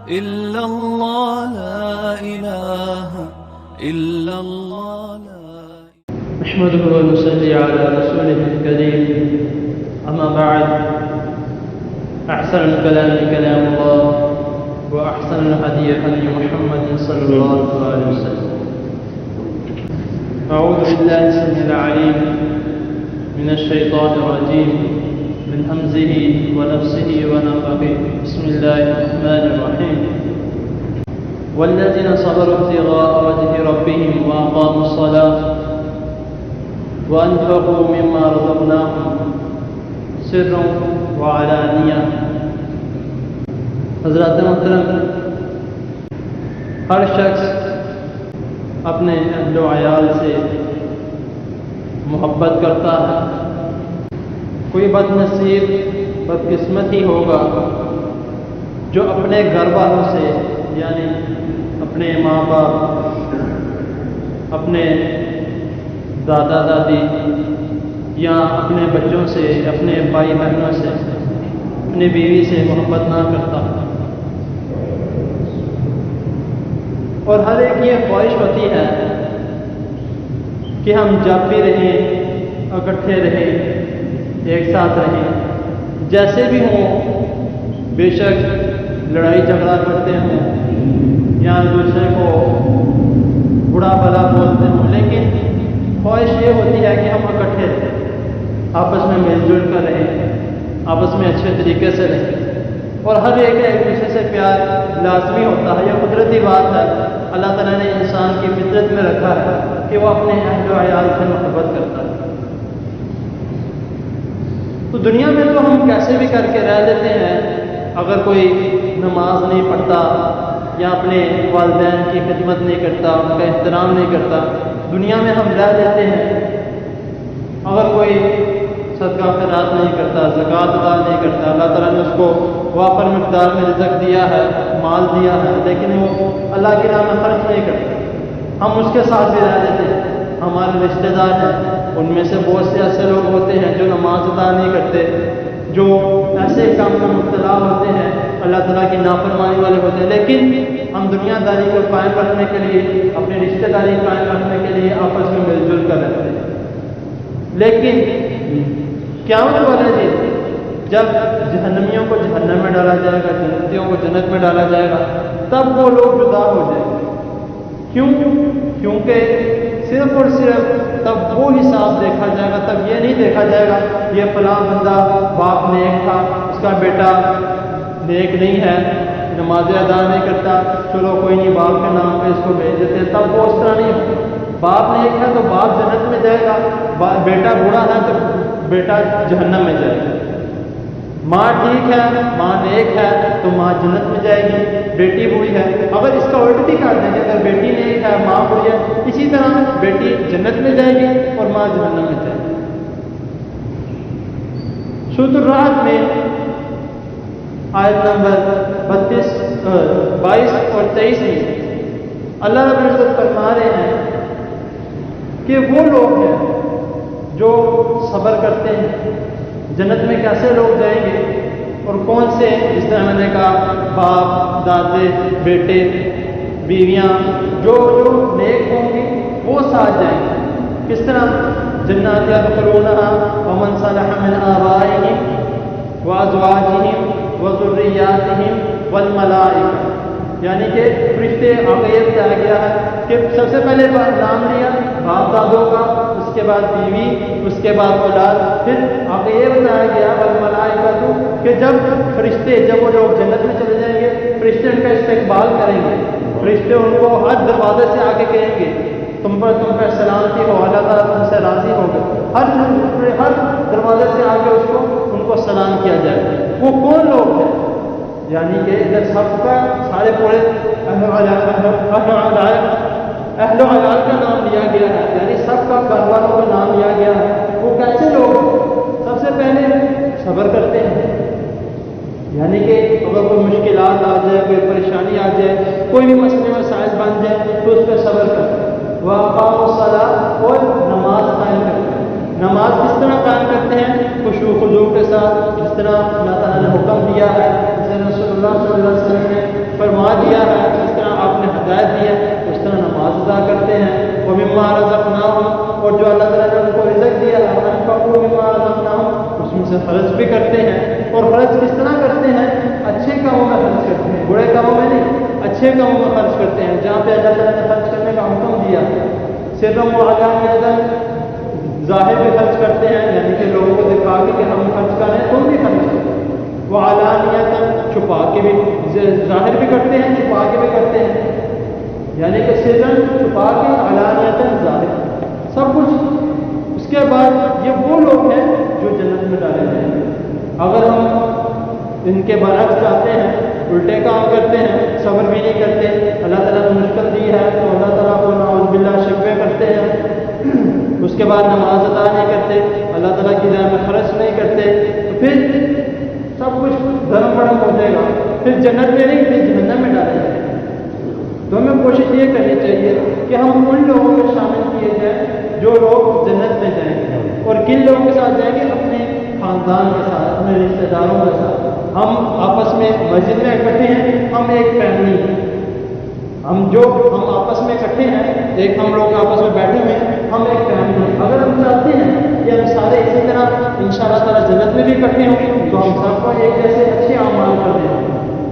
إلا الله لا إله إلا الله نحمده ونصلي على رسوله الكريم أما بعد أحسن الكلام كلام الله وأحسن الهدي هدي محمد صلى الله عليه وسلم أعوذ بالله السميع العليم من الشيطان الرجيم من همزه ونفسه ونفخه بسم الله الرحمن الرحيم والذين صبروا ابتغاء وجه ربهم وأقاموا الصلاة وأنفقوا مما رزقناهم سرا وعلانية. حضرات محترم، ہر شخص اپنے اہل و عیال سے محبت کرتا ہے. کوئی بد نصیب بد قسمت ہی ہوگا جو اپنے گھر والوں سے یعنی اپنے ماں باپ، اپنے دادا دادی یا اپنے بچوں سے، اپنے بھائی بہنوں سے، اپنی بیوی سے محبت نہ کرتا. اور ہر ایک یہ خواہش ہوتی ہے کہ ہم جب بھی رہیں اکٹھے رہیں، ایک ساتھ رہیں، جیسے بھی ہوں، بے شک لڑائی جھگڑا کرتے ہوں یا دوسرے کو برا بھلا بولتے ہوں، لیکن خواہش یہ ہوتی ہے کہ ہم اکٹھے رہیں، آپس میں مل جل کر رہیں، آپس میں اچھے طریقے سے رہیں. اور ہر ایک دوسرے سے پیار لازمی ہوتا ہے، یہ قدرتی بات ہے. اللہ تعالیٰ نے انسان کی فطرت میں رکھا ہے کہ وہ اپنے اہل و عیال سے محبت کرتا ہے. تو دنیا میں تو ہم کیسے بھی کر کے رہ لیتے ہیں. اگر کوئی نماز نہیں پڑھتا یا اپنے والدین کی خدمت نہیں کرتا، ان کا احترام نہیں کرتا، دنیا میں ہم رہ لیتے ہیں. اگر کوئی صدقہ خیرات نہیں کرتا، زکوٰۃ ادا نہیں کرتا، اللہ تعالیٰ نے اس کو وافر مقدار میں رزق دیا ہے، مال دیا ہے، لیکن وہ اللہ کی راہ میں خرچ نہیں کرتا، ہم اس کے ساتھ بھی رہ لیتے ہیں. ہمارے رشتہ دار ہیں، ان میں سے بہت سے ایسے لوگ ہوتے ہیں جو نماز ادا نہیں کرتے، جو ایسے کام میں مبتلا ہوتے ہیں، اللہ تعالیٰ کی نافرمانی والے ہوتے ہیں، لیکن ہم دنیا داری کو قائم رکھنے کے لیے، اپنی رشتہ داری قائم رکھنے کے لیے آپس میں مل جل کر رہتے ہیں. لیکن قیامت والے دن جب جہنمیوں کو جہنم میں ڈالا جائے گا، جنتیوں کو جنت میں ڈالا جائے گا، تب وہ لوگ جدا ہو جائیں گے. کیونکہ صرف اور صرف تب وہ حساب دیکھا جائے گا. تب یہ نہیں دیکھا جائے گا یہ فلاں بندہ باپ نیک تھا، اس کا بیٹا نیک نہیں ہے، نماز ادا نہیں کرتا، چلو کوئی نہیں باپ کے نام پہ اس کو بھیج دیتے. تب وہ اس طرح نہیں ہوگا. باپ نیک ہے تو باپ جنت میں جائے گا، بیٹا برا ہے تو بیٹا جہنم میں جائے گا. ماں ٹھیک ہے، ماں نیک ہے تو ماں جنت میں جائے گی، بیٹی بری ہے. اگر اس کا الٹ بھی کر دیں گے، اگر بیٹی نیک ہے ماں بری ہے، اسی طرح بیٹی جنت میں جائے گی اور ماں جہنم میں جائے گی. سورۃ الرعد میں آیت نمبر 22 اور 23 میں اللہ رب العزت فرما رہے ہیں کہ وہ لوگ ہیں جو صبر کرتے ہیں. جنت میں کیسے لوگ جائیں گے اور کون سے؟ جس طرح میں نے کہا باپ، دادے، بیٹے، بیویاں، جو نیک ہوں گے وہ ساتھ جائیں گے. کس طرح؟ جنات یدخلونہا ومن صلح من آبائہم وازواجہم وذریاتہم والملائکہ. یعنی کہ فرشتے عقیب سے آ گیا ہے کہ سب سے پہلے نام لیا باپ دادوں کا، اس کے بعد بیوی، اس کے بعد اولاد، پھر عقیب سے آ گیا والملائکہ تو کہ جب فرشتے، جب وہ لوگ جنت میں چلے جائیں گے، فرشتے ان کا استقبال کریں گے. فرشتے ان کو ہر دروازے سے آ کے کہیں گے تم پر سلامتی ہو، اللہ تعالیٰ تم سے راضی ہوگا. ہر دروازے سے آ کے ان کو سلام کیا جائے. وہ کون لوگ ہیں؟ یعنی کہ ادھر سب کا سارے پورے اہل و عیال کا نام لیا گیا ہے، یعنی سب کا گھر والوں کا نام لیا گیا ہے. وہ کیسے لوگ؟ سب سے پہلے صبر کرتے ہیں. یعنی کہ اگر کوئی مشکلات آ جائے، کوئی پریشانی آ جائے، کوئی بھی مسئلے مسائل بن جائے تو اس پہ صبر کرتے ہیں. وَأَقَامُوا الصَّلَاةَ اور نماز قائم کرتے ہیں. نماز کس طرح قائم کرتے ہیں؟ خشوع خضوع کے ساتھ، جس طرح اللہ تعالیٰ نے حکم دیا ہے. رسول اللہ صلی اللہ علیہ وسلم نے فرما دیا ہے، جس طرح آپ نے ہدایت دی ہے اس طرح نماز ادا کرتے ہیں۔ وَمِمَّا رَزَقْنَاهُمْ، اور جو اللہ تعالیٰ نے ان کو رزق دیا ہے وَأَنفَقُوا مِمَّا رَزَقْنَاهُمْ، اس میں سے خرچ بھی کرتے ہیں۔ اور خرچ کس طرح کرتے ہیں؟ اچھے کاموں میں خرچ کرتے ہیں، برے کاموں میں نہیں، اچھے کاموں میں خرچ کرتے ہیں، جہاں پہ اللہ تعالیٰ نے خرچ کرنے کا حکم دیا ہے۔ سرًّا وعلانیۃً، ظاہر بھی خرچ کرتے ہیں، یعنی کہ لوگوں کو دکھا کے کہ ہم خرچ کر رہے ہیں، تم بھی خرچ کرو۔ وعلانیۃً، چھپا کے بھی، ظاہر بھی کرتے ہیں، چھپا کے بھی کرتے ہیں، یعنی کہ سرًّا چھپا کے، علانیۃً ظاہر، سب کچھ۔ اس کے بعد یہ وہ لوگ ہیں جو جنت میں ڈالے جائیں گے۔ اگر ہم ان کے برعکس جاتے ہیں، الٹے کام کرتے ہیں، صبر بھی نہیں کرتے، اللہ تعالیٰ نے مشکل دی ہے تو اللہ تعالیٰ کو نعوذ باللہ شکوے کرتے ہیں، اس کے بعد نماز ادا نہیں کرتے، اللہ تعالیٰ کی راہ میں خرچ نہیں کرتے، تو پھر سب کچھ دھرم بڑم ہو جائے گا، پھر جنت میں نہیں، پھر جہنم میں ڈالے جائیں گے۔ تو ہمیں کوشش یہ کرنی چاہیے کہ ہم ان لوگوں میں شامل کیے جائیں جو لوگ جنت میں جائیں گے۔ اور کن لوگوں کے ساتھ جائیں گے؟ اپنے خاندان کے ساتھ، اپنے رشتہ داروں کے ساتھ۔ ہم آپس میں مسجد میں اکٹھے ہیں، ہم ایک فیملی ہیں، ہم آپس میں اکٹھے ہیں، ایک ہم لوگ آپس میں بیٹھے ہوئے ہیں، ہم ایک فیملی ہیں۔ اگر ہم چاہتے ہیں کہ ہم سارے اسی طرح انشاءاللہ تعالیٰ جنت میں بھی اکٹھے ہوں تو ہم سب کو ایک جیسے اچھے اعمال کر دیں۔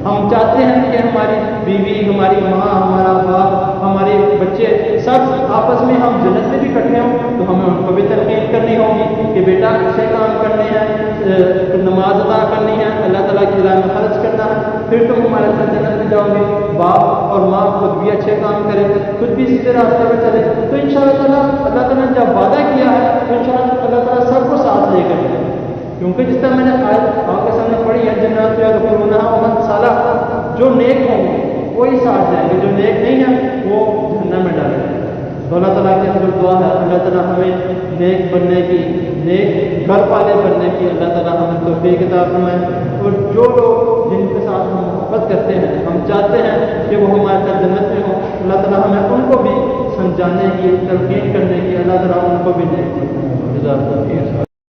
ہم چاہتے ہیں کہ ہماری بیوی، ہماری ماں، ہمارا باپ، ہمارے بچے سب آپس میں ہم جنت میں بھی اکٹھے ہوں تو ہمیں ان کو بھی ترغیب کرنی ہوگی کہ بیٹا اچھے کام کرنے ہیں، نماز ادا کرنی ہے، اللہ تعالیٰ کی راہ میں خرچ کرنا ہے، پھر تم ہمارے ساتھ جنت میں جاؤ گے۔ باپ اور ماں خود بھی اچھے کام کریں، خود بھی سیدھے راستے پہ چلے، تو انشاءاللہ تعالیٰ اللہ تعالیٰ نے جب وعدہ کیا ہے تو انشاءاللہ اللہ تعالیٰ سب کو ساتھ لے کر جائے، کیونکہ جس طرح میں نے آیت آپ کے سامنے پڑھی ہے، جنات یدخلونہا ومن صلح، جو نیک ہوں گے وہی ساتھ جائیں گے، جو نیک نہیں ہیں وہ جہنم میں ڈالیں گے۔ تو اللہ تعالیٰ کی حضور دعا ہے اللہ تعالیٰ ہمیں نیک بننے کی، نیک گھر والے بننے کی اللہ تعالیٰ ہمیں توفیق عطا فرمائے۔ اور جو لوگ جن کے ساتھ ہم محبت کرتے ہیں، ہم چاہتے ہیں کہ وہ ہمارے ساتھ جنت میں ہوں، اللہ تعالیٰ ہمیں ان کو بھی سمجھانے کی، تلقین کرنے کی اللہ تعالیٰ ان کو بھی دے۔